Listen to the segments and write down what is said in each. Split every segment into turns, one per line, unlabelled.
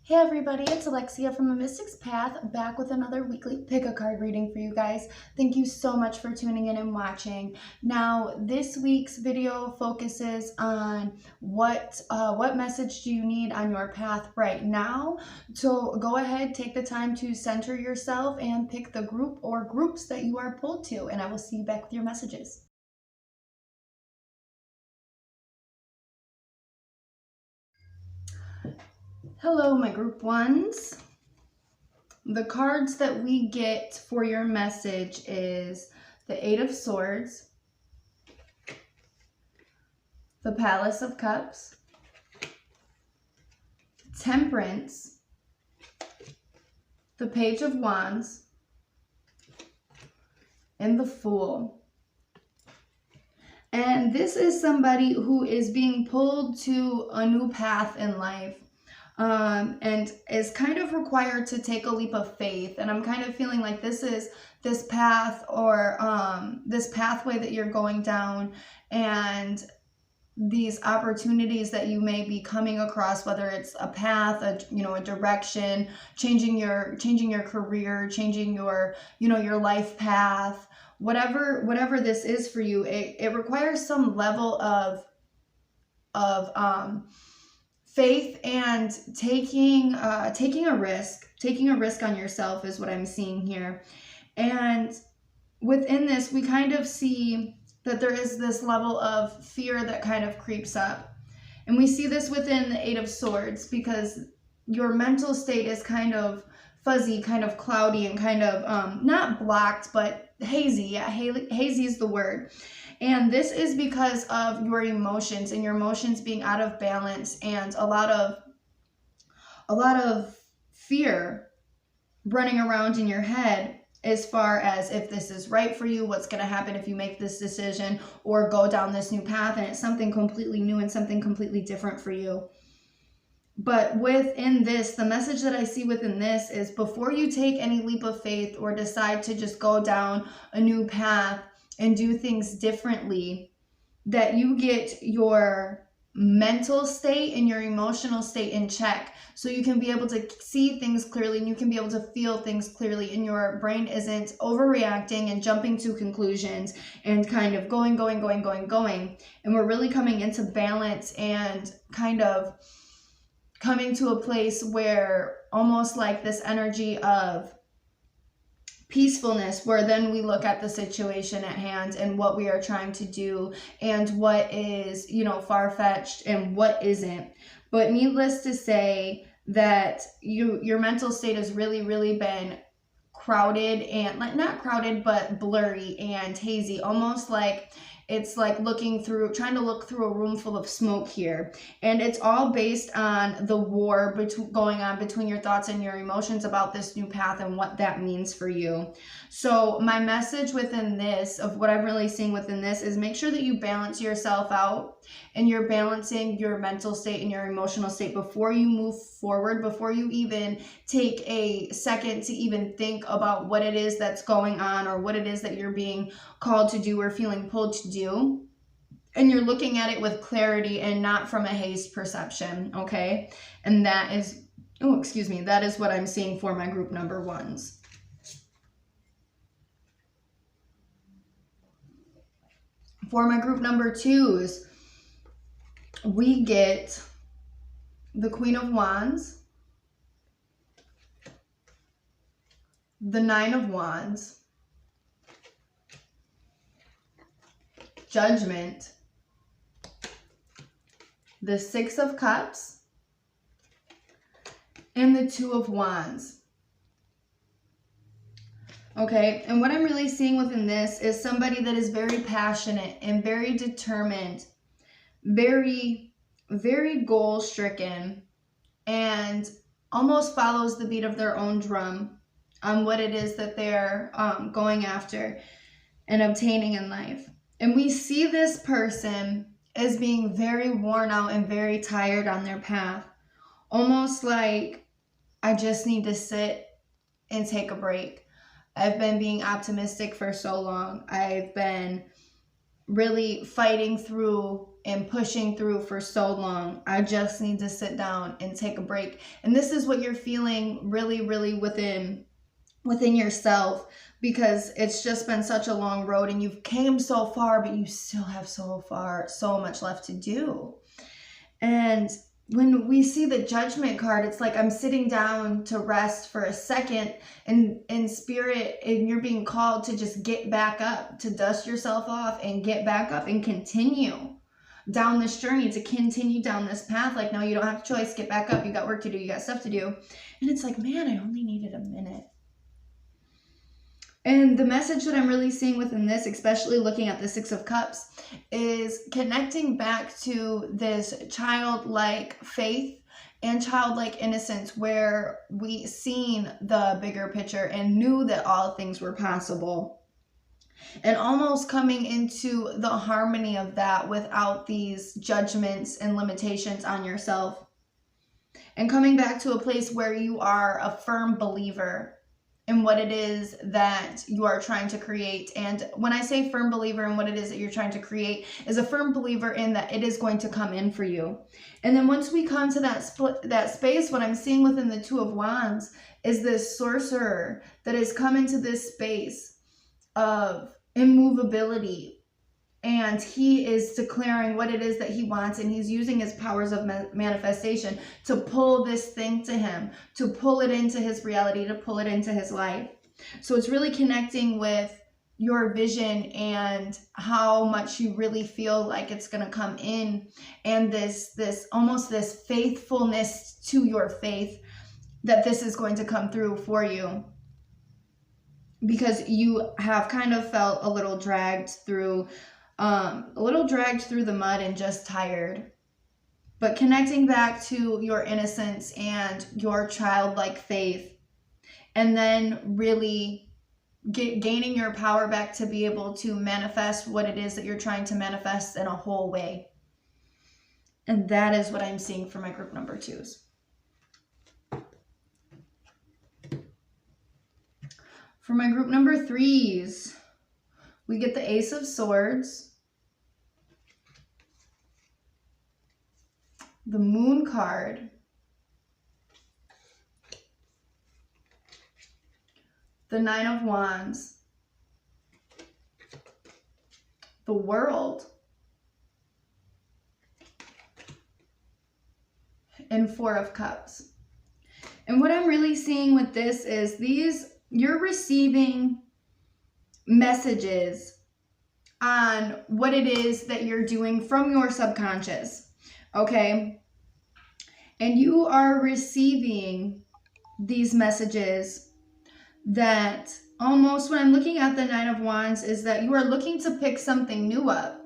Hey everybody, it's Alexia from amysticspath, back with another weekly pick-a-card reading for you guys. Thank you so much for tuning in and watching. Now, this week's video focuses on what message do you need on your path right now. So go ahead, take the time to center yourself and pick the group or groups that you are pulled to, and I will see you back with your messages. Hello, my group ones. The cards that we get for your message is the Eight of Swords, the Palace of Cups, Temperance, the Page of Wands, and the Fool. And this is somebody who is being pulled to a new path in life. And is kind of required to take a leap of faith. And I'm kind of feeling like this is this path or this pathway that you're going down, and these opportunities that you may be coming across, whether it's a path, a direction, changing your career, changing your life path, whatever this is for you, it requires some level of faith and taking a risk on yourself is what I'm seeing here. And within this, we kind of see that there is this level of fear that kind of creeps up. And we see this within the Eight of Swords because your mental state is kind of fuzzy, kind of cloudy, and kind of not blocked, but hazy. Yeah, hazy is the word. And this is because of your emotions and your emotions being out of balance, and a lot of fear running around in your head as far as if this is right for you, what's going to happen if you make this decision or go down this new path, and it's something completely new and something completely different for you. But within this, the message that I see within this is before you take any leap of faith or decide to just go down a new path and do things differently, that you get your mental state and your emotional state in check so you can be able to see things clearly and you can be able to feel things clearly, and your brain isn't overreacting and jumping to conclusions and kind of going. And we're really coming into balance and kind of coming to a place where almost like this energy of peacefulness, where then we look at the situation at hand and what we are trying to do and what is, far-fetched and what isn't. But needless to say that your mental state has really been crowded, and not crowded, but blurry and hazy, almost like it's like trying to look through a room full of smoke here. And it's all based on the war going on between your thoughts and your emotions about this new path and what that means for you. So my message within this, of what I'm really seeing within this, is make sure that you balance yourself out and you're balancing your mental state and your emotional state before you move forward, before you even take a second to even think about what it is that's going on or what it is that you're being called to do or feeling pulled to do. And you're looking at it with clarity and not from a hazed perception, okay? And that is, that is what I'm seeing for my group number ones. For my group number twos, we get the Queen of Wands, the Nine of Wands, Judgment, the Six of Cups, and the Two of Wands. Okay, and what I'm really seeing within this is somebody that is very passionate and very determined, very goal-stricken, and almost follows the beat of their own drum on what it is that they're going after and obtaining in life. And we see this person as being very worn out and very tired on their path, almost like, I just need to sit and take a break. I've been being optimistic for so long. I've been really fighting through and pushing through for so long. I just need to sit down and take a break. And this is what you're feeling really, really within yourself, because it's just been such a long road and you've came so far, but you still have so much left to do. And when we see the Judgment card, it's like I'm sitting down to rest for a second, and in spirit, and you're being called to just get back up, to dust yourself off and get back up and continue down this journey, to continue down this path. Like, no, you don't have a choice. Get back up. You got work to do. You got stuff to do. And it's like, man, I only needed a minute. And the message that I'm really seeing within this, especially looking at the Six of Cups, is connecting back to this childlike faith and childlike innocence, where we seen the bigger picture and knew that all things were possible. And almost coming into the harmony of that without these judgments and limitations on yourself. And coming back to a place where you are a firm believer in what it is that you are trying to create. And when I say firm believer in what it is that you're trying to create, is a firm believer in that it is going to come in for you. And then once we come to that space, what I'm seeing within the Two of Wands is this sorcerer that has come into this space of immovability. And he is declaring what it is that he wants, and he's using his powers of manifestation to pull this thing to him, to pull it into his reality, to pull it into his life. So it's really connecting with your vision and how much you really feel like it's going to come in, and this almost this faithfulness to your faith that this is going to come through for you. Because you have kind of felt a little dragged through the mud and just tired. But connecting back to your innocence and your childlike faith, and then really gaining your power back to be able to manifest what it is that you're trying to manifest in a whole way. And that is what I'm seeing for my group number 2s. For my group number 3s, we get the Ace of Swords, the Moon card, the Nine of Wands, the World, and Four of Cups. And what I'm really seeing with this is you're receiving messages on what it is that you're doing from your subconscious, okay? And you are receiving these messages that almost, when I'm looking at the Nine of Wands, is that you are looking to pick something new up.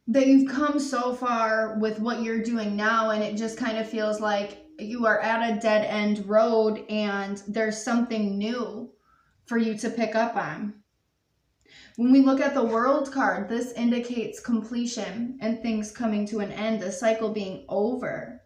That you've come so far with what you're doing now, and it just kind of feels like you are at a dead-end road and there's something new for you to pick up on. When we look at the World card, this indicates completion and things coming to an end, a cycle being over.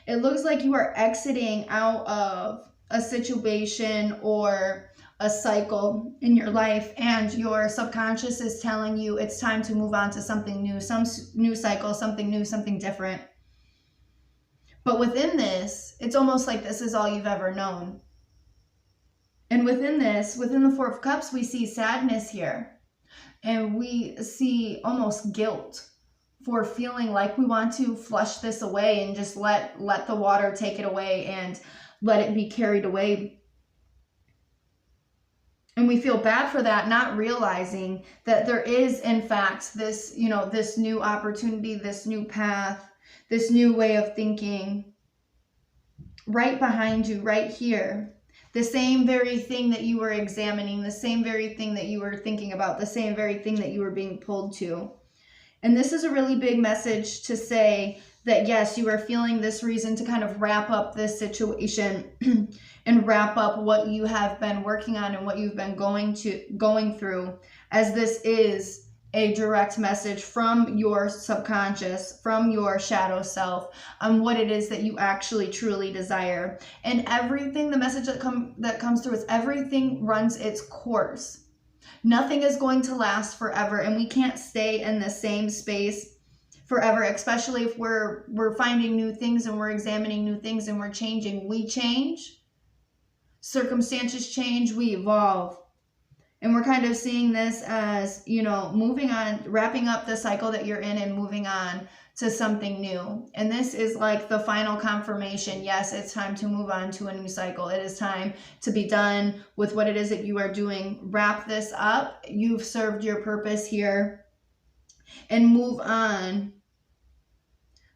It looks like you are exiting out of a situation or a cycle in your life, and your subconscious is telling you it's time to move on to something new, some new cycle, something new, something different. But within this, it's almost like this is all you've ever known. And within this, within the Four of Cups, we see sadness here. And we see almost guilt for feeling like we want to flush this away and just let the water take it away and let it be carried away. And we feel bad for that, not realizing that there is, in fact, this, this new opportunity, this new path, this new way of thinking right behind you, right here. The same very thing that you were examining, the same very thing that you were thinking about, the same very thing that you were being pulled to. And this is a really big message to say that, yes, you are feeling this reason to kind of wrap up this situation and wrap up what you have been working on and what you've been going through, as this is a direct message from your subconscious, from your shadow self, on what it is that you actually truly desire. And everything, the message that comes through is everything runs its course. Nothing is going to last forever, and we can't stay in the same space forever, especially if we're finding new things and we're examining new things and we're changing. We change, circumstances change, we evolve. And we're kind of seeing this as, you know, moving on, wrapping up the cycle that you're in and moving on to something new. And this is like the final confirmation. Yes, it's time to move on to a new cycle. It is time to be done with what it is that you are doing. Wrap this up. You've served your purpose here, and move on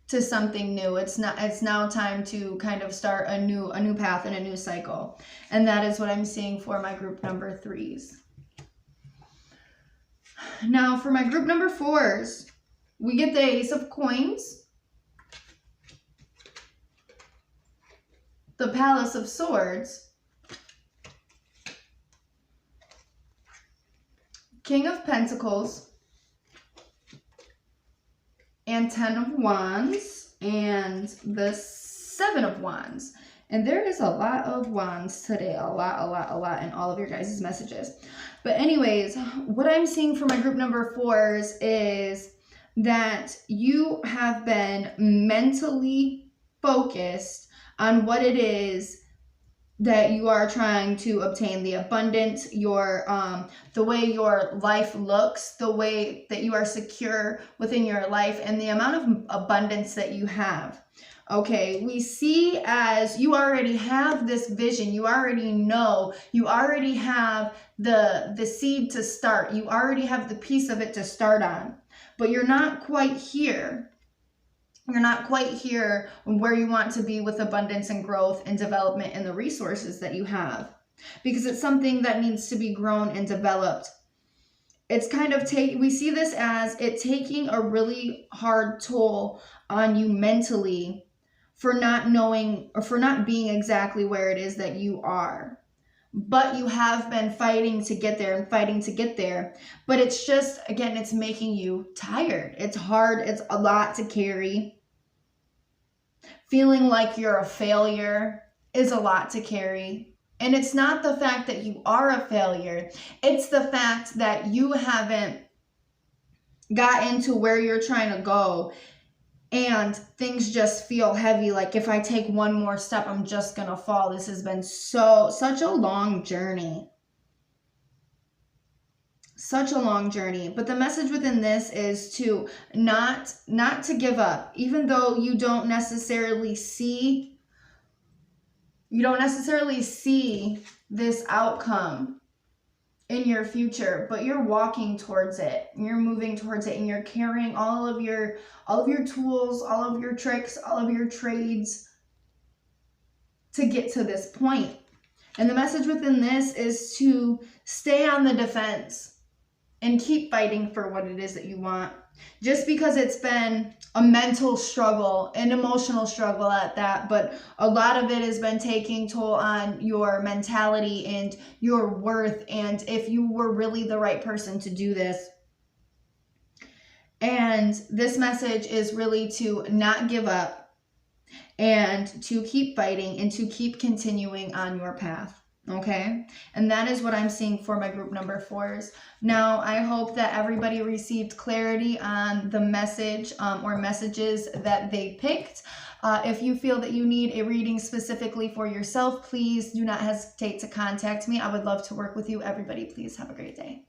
to something new. It's now time to kind of start a new path and a new cycle. And that is what I'm seeing for my group number 3s. Now for my group number 4s, we get the Ace of Coins, the Palace of Swords, King of Pentacles, and 10 of Wands, and the 7 of Wands. And there is a lot of wands today, a lot in all of your guys' messages. But anyways, what I'm seeing for my group number 4s is that you have been mentally focused on what it is that you are trying to obtain, the abundance, your the way your life looks, the way that you are secure within your life, and the amount of abundance that you have. Okay, we see as you already have this vision, you already know, you already have the seed to start, you already have the piece of it to start on, but you're not quite here. You're not quite here where you want to be with abundance and growth and development and the resources that you have, because it's something that needs to be grown and developed. It's kind of we see this as it taking a really hard toll on you mentally for not knowing or for not being exactly where it is that you are. But you have been fighting to get there and fighting to get there. But it's just, again, it's making you tired. It's hard. It's a lot to carry. Feeling like you're a failure is a lot to carry. And it's not the fact that you are a failure. It's the fact that you haven't got into where you're trying to go. And things just feel heavy. Like if I take one more step, I'm just going to fall. This has been such a long journey. Such a long journey. But the message within this is to not to give up, even though you don't necessarily see this outcome in your future, but you're walking towards it. You're moving towards it, and you're carrying all of your tools, all of your tricks, all of your trades to get to this point. And the message within this is to stay on the defense and keep fighting for what it is that you want. Just because it's been a mental struggle, an emotional struggle at that, but a lot of it has been taking toll on your mentality and your worth, and if you were really the right person to do this. And this message is really to not give up and to keep fighting and to keep continuing on your path. Okay, and that is what I'm seeing for my group number 4s. Now, I hope that everybody received clarity on the message or messages that they picked. If you feel that you need a reading specifically for yourself, please do not hesitate to contact me. I would love to work with you. Everybody, please have a great day.